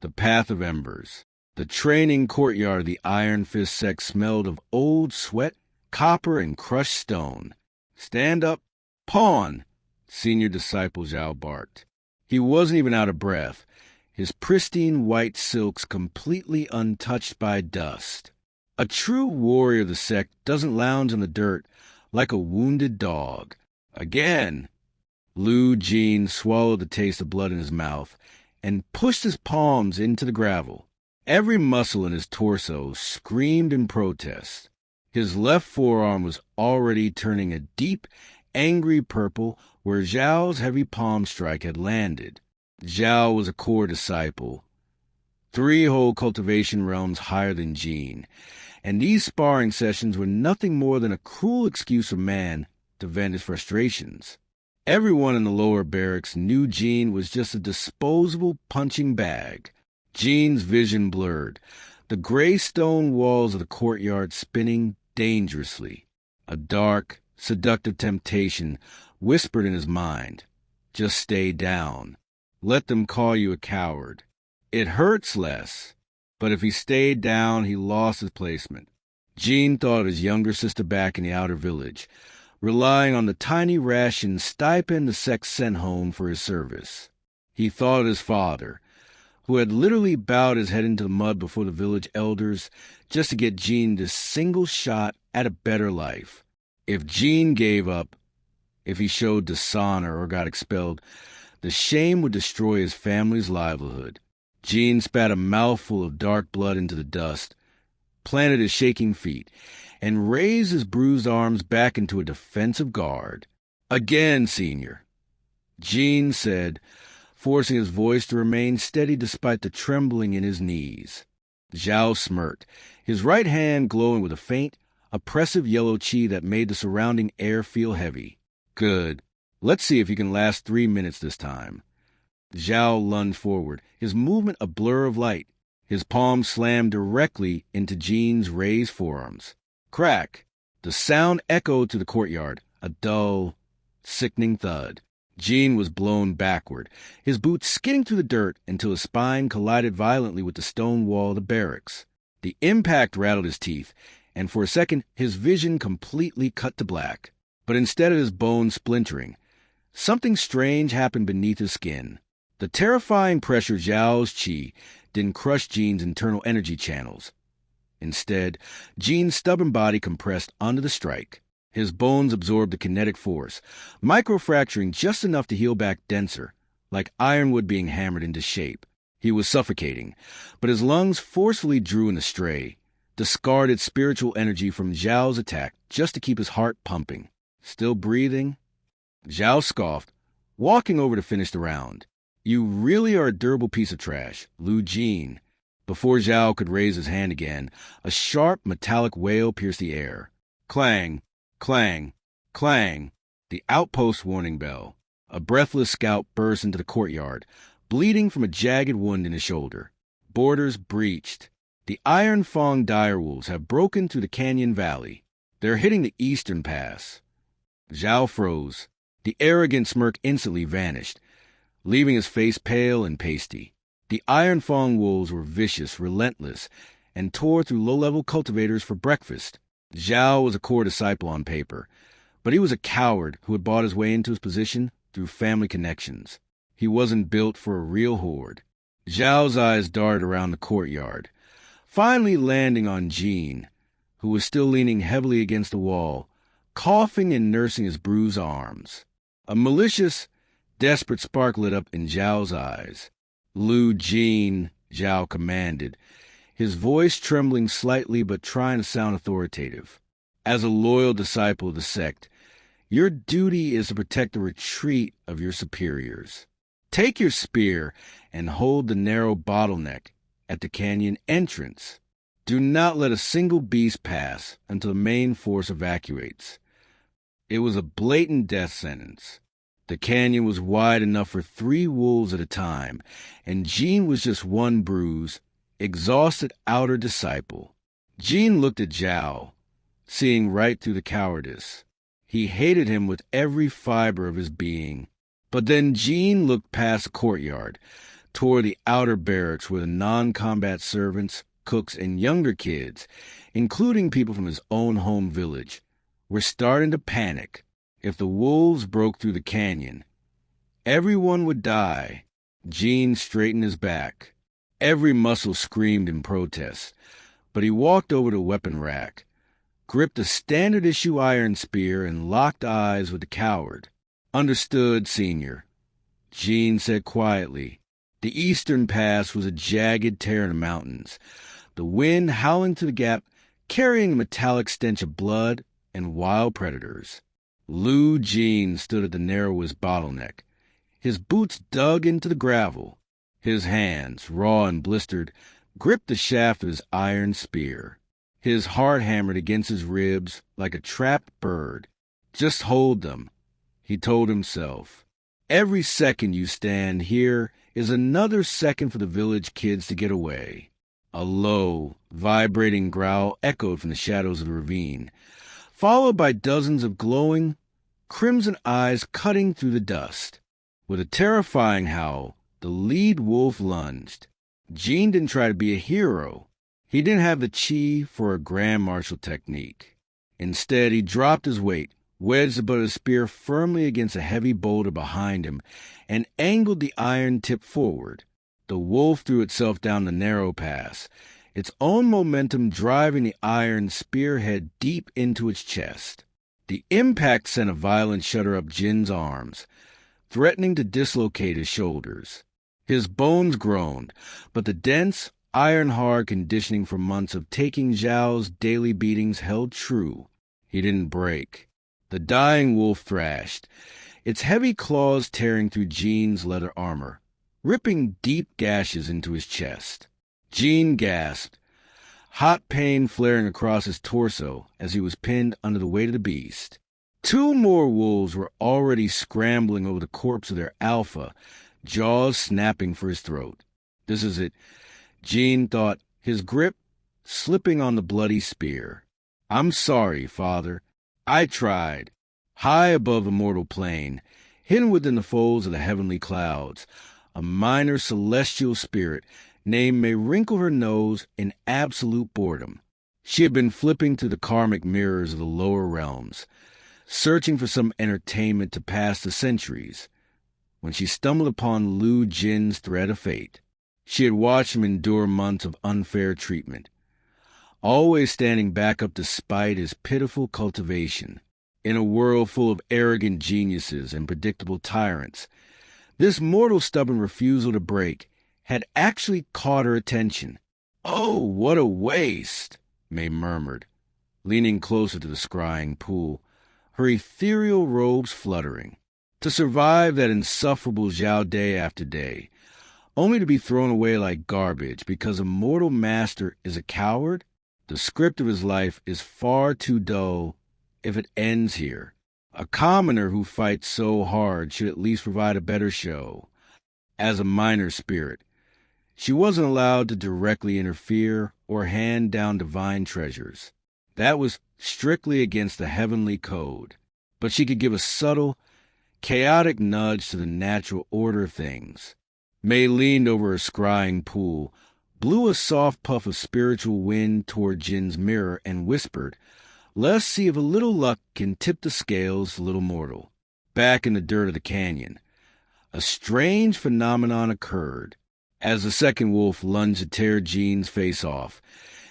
The path of Embers. The training courtyard of the Iron Fist sect smelled of old sweat, copper, and crushed stone. "Stand up, pawn," senior disciple Zhao barked. He wasn't even out of breath, his pristine white silks completely untouched by dust. A true warrior of the sect doesn't lounge in the dirt like a wounded dog. Again! Lu Jin swallowed the taste of blood in his mouth and pushed his palms into the gravel. Every muscle in his torso screamed in protest. His left forearm was already turning a deep, angry purple where Zhao's heavy palm strike had landed. Zhao was a core disciple, 3 whole cultivation realms higher than Jin, and these sparring sessions were nothing more than a cruel excuse of man to vent his frustrations. Everyone in the lower barracks knew Jin was just a disposable punching bag. Jin's vision blurred, the gray stone walls of the courtyard spinning dangerously. A dark, seductive temptation whispered in his mind, "Just stay down. Let them call you a coward. It hurts less." But if he stayed down, he lost his placement. Jin thought of his younger sister back in the outer village, relying on the tiny ration stipend the sect sent home for his service. He thought of his father, who had literally bowed his head into the mud before the village elders just to get Jin this single shot at a better life. If Jin gave up, if he showed dishonor or got expelled, the shame would destroy his family's livelihood. Jin spat a mouthful of dark blood into the dust, planted his shaking feet, and raised his bruised arms back into a defensive guard. "Again, senior," Jin said, forcing his voice to remain steady despite the trembling in his knees. Zhao smirked, his right hand glowing with a faint, oppressive yellow chi that made the surrounding air feel heavy. "Good. Let's see if you can last 3 minutes this time." Zhao lunged forward, his movement a blur of light. His palm slammed directly into Jin's raised forearms. Crack! The sound echoed through the courtyard, a dull, sickening thud. Jin was blown backward, his boots skidding through the dirt until his spine collided violently with the stone wall of the barracks. The impact rattled his teeth, and for a second his vision completely cut to black. But instead of his bones splintering, something strange happened beneath his skin. The terrifying pressure of Zhao's chi didn't crush Jin's internal energy channels. Instead, Jin's stubborn body compressed under the strike. His bones absorbed the kinetic force, microfracturing just enough to heal back denser, like ironwood being hammered into shape. He was suffocating, but his lungs forcefully drew in a stray, discarded spiritual energy from Zhao's attack just to keep his heart pumping. "Still breathing?" Zhao scoffed, walking over to finish the round. "You really are a durable piece of trash, Lu Jin." Before Zhao could raise his hand again, a sharp metallic wail pierced the air. Clang, clang, clang. The outpost warning bell. A breathless scout burst into the courtyard, bleeding from a jagged wound in his shoulder. Borders breached. The Iron Fang direwolves have broken through the canyon valley. They're hitting the eastern pass. Zhao froze. The arrogant smirk instantly vanished, leaving his face pale and pasty. The Iron Fang wolves were vicious, relentless, and tore through low-level cultivators for breakfast. Zhao was a core disciple on paper, but he was a coward who had bought his way into his position through family connections. He wasn't built for a real horde. Zhao's eyes darted around the courtyard, finally landing on Jin, who was still leaning heavily against the wall, coughing and nursing his bruised arms. A malicious, desperate spark lit up in Zhao's eyes. "Lu Jin," Zhao commanded, his voice trembling slightly but trying to sound authoritative. "As a loyal disciple of the sect, your duty is to protect the retreat of your superiors. Take your spear and hold the narrow bottleneck at the canyon entrance. Do not let a single beast pass until the main force evacuates." It was a blatant death sentence. The canyon was wide enough for 3 wolves at a time, and Jin was just one bruised, exhausted outer disciple. Jin looked at Zhao, seeing right through the cowardice. He hated him with every fiber of his being. But then Jin looked past the courtyard, toward the outer barracks where the non-combat servants, cooks, and younger kids, including people from his own home village, were starting to panic. If the wolves broke through the canyon, everyone would die. Gene straightened his back. Every muscle screamed in protest, but he walked over to the weapon rack, gripped a standard-issue iron spear, and locked eyes with the coward. "Understood, Senior," Gene said quietly. The eastern pass was a jagged tear in the mountains, the wind howling through the gap, carrying a metallic stench of blood and wild predators. Lou Jean stood at the narrowest bottleneck. His boots dug into the gravel. His hands, raw and blistered, gripped the shaft of his iron spear. His heart hammered against his ribs like a trapped bird. "Just hold them," he told himself. "Every second you stand here is another second for the village kids to get away." A low, vibrating growl echoed from the shadows of the ravine, followed by dozens of glowing, crimson eyes cutting through the dust. With a terrifying howl, the lead wolf lunged. Gene didn't try to be a hero. He didn't have the chi for a grand martial technique. Instead, he dropped his weight, wedged the butt of his spear firmly against a heavy boulder behind him, and angled the iron tip forward. The wolf threw itself down the narrow pass, its own momentum driving the iron spearhead deep into its chest. The impact sent a violent shudder up Jin's arms, threatening to dislocate his shoulders. His bones groaned, but the dense, iron-hard conditioning for months of taking Zhao's daily beatings held true. He didn't break. The dying wolf thrashed, its heavy claws tearing through Gene's leather armor, ripping deep gashes into his chest. Gene gasped, hot pain flaring across his torso as he was pinned under the weight of the beast. Two more wolves were already scrambling over the corpse of their alpha, jaws snapping for his throat. This is it, Gene thought, his grip slipping on the bloody spear. "I'm sorry, Father. I tried." High above the mortal plane, hidden within the folds of the heavenly clouds, a minor celestial spirit named May wrinkled her nose in absolute boredom. She had been flipping through the karmic mirrors of the lower realms, searching for some entertainment to pass the centuries, when she stumbled upon Lou Jin's thread of fate. She had watched him endure months of unfair treatment, always standing back up despite his pitiful cultivation. In a world full of arrogant geniuses and predictable tyrants, this mortal stubborn refusal to break had actually caught her attention. "Oh, what a waste," May murmured, leaning closer to the scrying pool, her ethereal robes fluttering. To survive that insufferable Zhao day after day, only to be thrown away like garbage because a mortal master is a coward? The script of his life is far too dull if it ends here. A commoner who fights so hard should at least provide a better show. As a minor spirit, she wasn't allowed to directly interfere or hand down divine treasures. That was strictly against the heavenly code. But she could give a subtle, chaotic nudge to the natural order of things. May leaned over her scrying pool, blew a soft puff of spiritual wind toward Jin's mirror, and whispered, "Let's see if a little luck can tip the scales, little mortal." Back in the dirt of the canyon, a strange phenomenon occurred. As the second wolf lunged to tear Jin's face off,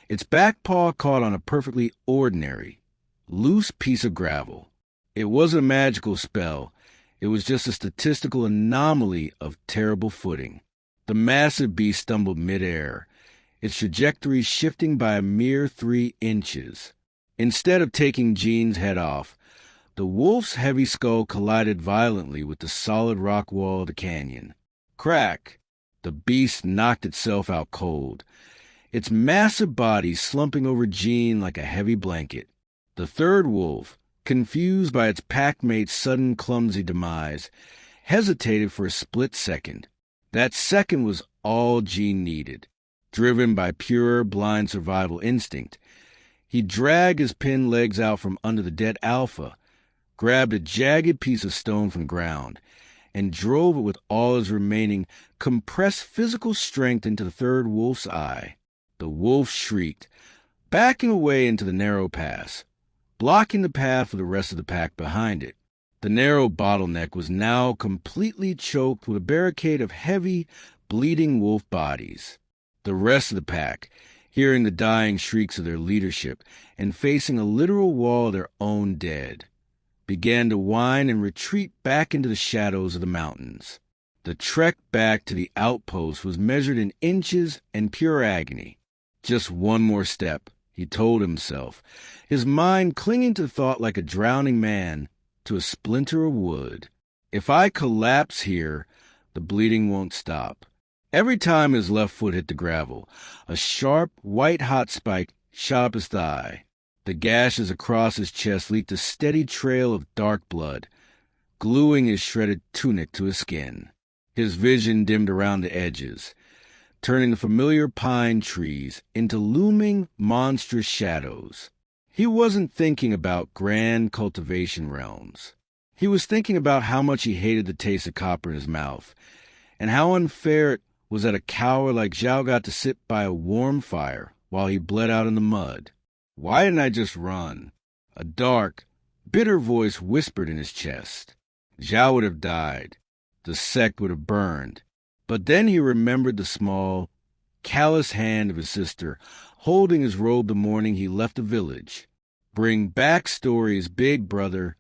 its back paw caught on a perfectly ordinary, loose piece of gravel. It wasn't a magical spell. It was just a statistical anomaly of terrible footing. The massive beast stumbled midair, its trajectory shifting by a mere 3 inches. Instead of taking Gene's head off, the wolf's heavy skull collided violently with the solid rock wall of the canyon. Crack! The beast knocked itself out cold, its massive body slumping over Gene like a heavy blanket. The third wolf, confused by its pack-mate's sudden clumsy demise, hesitated for a split second. That second was all Gene needed. Driven by pure, blind survival instinct, he dragged his pinned legs out from under the dead alpha, grabbed a jagged piece of stone from the ground, and drove it with all his remaining compressed physical strength into the third wolf's eye. The wolf shrieked, backing away into the narrow pass, blocking the path for the rest of the pack behind it. The narrow bottleneck was now completely choked with a barricade of heavy, bleeding wolf bodies. The rest of the pack, hearing the dying shrieks of their leadership and facing a literal wall of their own dead, began to whine and retreat back into the shadows of the mountains. The trek back to the outpost was measured in inches and pure agony. Just one more step, he told himself, his mind clinging to the thought like a drowning man to a splinter of wood. If I collapse here, the bleeding won't stop. Every time his left foot hit the gravel, a sharp, white-hot spike shot up his thigh. The gashes across his chest leaked a steady trail of dark blood, gluing his shredded tunic to his skin. His vision dimmed around the edges, turning the familiar pine trees into looming, monstrous shadows. He wasn't thinking about grand cultivation realms. He was thinking about how much he hated the taste of copper in his mouth, and how unfair it was that a coward like Zhao got to sit by a warm fire while he bled out in the mud. Why didn't I just run? A dark, bitter voice whispered in his chest. Zhao would have died. The sect would have burned. But then he remembered the small, callous hand of his sister holding his robe the morning he left the village. Bring back stories, big brother,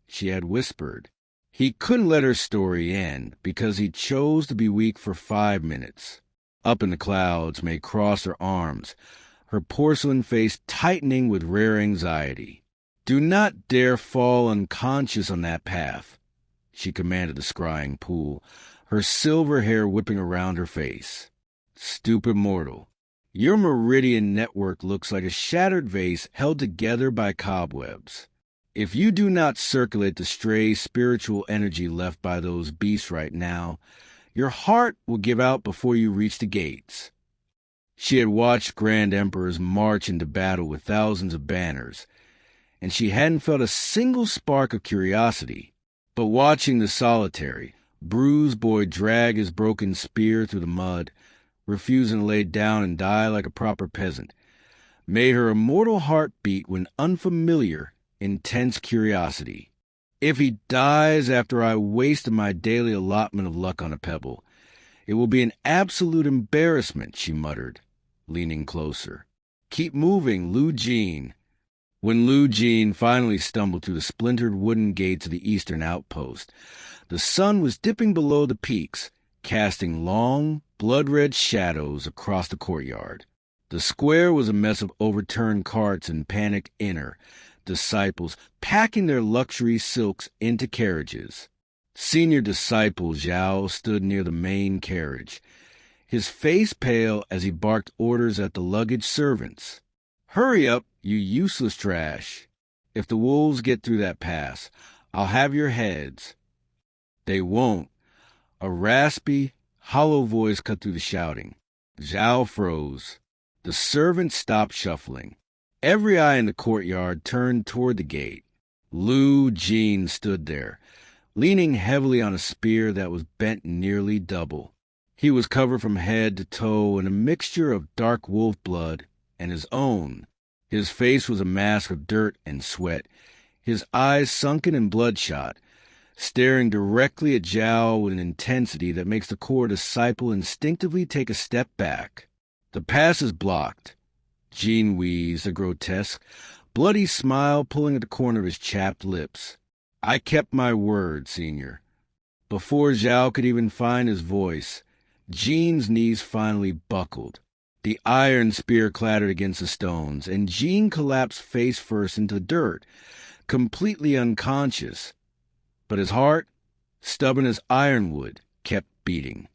she had whispered. He couldn't let her story end because he chose to be weak for 5 minutes. Up in the clouds, May crossed her arms, her porcelain face tightening with rare anxiety. Do not dare fall unconscious on that path, she commanded the scrying pool, her silver hair whipping around her face. Stupid mortal, your meridian network looks like a shattered vase held together by cobwebs. If you do not circulate the stray spiritual energy left by those beasts right now, your heart will give out before you reach the gates. She had watched grand emperors march into battle with thousands of banners, and she hadn't felt a single spark of curiosity. But watching the solitary, bruised boy drag his broken spear through the mud, refusing to lay down and die like a proper peasant, made her immortal heart beat with an unfamiliar, intense curiosity. If he dies after I wasted my daily allotment of luck on a pebble, it will be an absolute embarrassment, she muttered, leaning closer. Keep moving, Lu Jin. When Lu Jin finally stumbled through the splintered wooden gates of the eastern outpost, the sun was dipping below the peaks, casting long, blood-red shadows across the courtyard. The square was a mess of overturned carts and panicked disciples packing their luxury silks into carriages. Senior disciple Zhao stood near the main carriage, his face pale as he barked orders at the luggage servants. Hurry up, you useless trash. If the wolves get through that pass, I'll have your heads. They won't. A raspy, hollow voice cut through the shouting. Zhao froze. The servants stopped shuffling. Every eye in the courtyard turned toward the gate. Lu Jin stood there, leaning heavily on a spear that was bent nearly double. He was covered from head to toe in a mixture of dark wolf blood and his own. His face was a mask of dirt and sweat, his eyes sunken and bloodshot, staring directly at Zhao with an intensity that makes the core disciple instinctively take a step back. The pass is blocked. Jean wheezed, a grotesque, bloody smile pulling at the corner of his chapped lips. I kept my word, Senior. Before Zhao could even find his voice, Jean's knees finally buckled. The iron spear clattered against the stones, and Jean collapsed face first into the dirt, completely unconscious. But his heart, stubborn as ironwood, kept beating.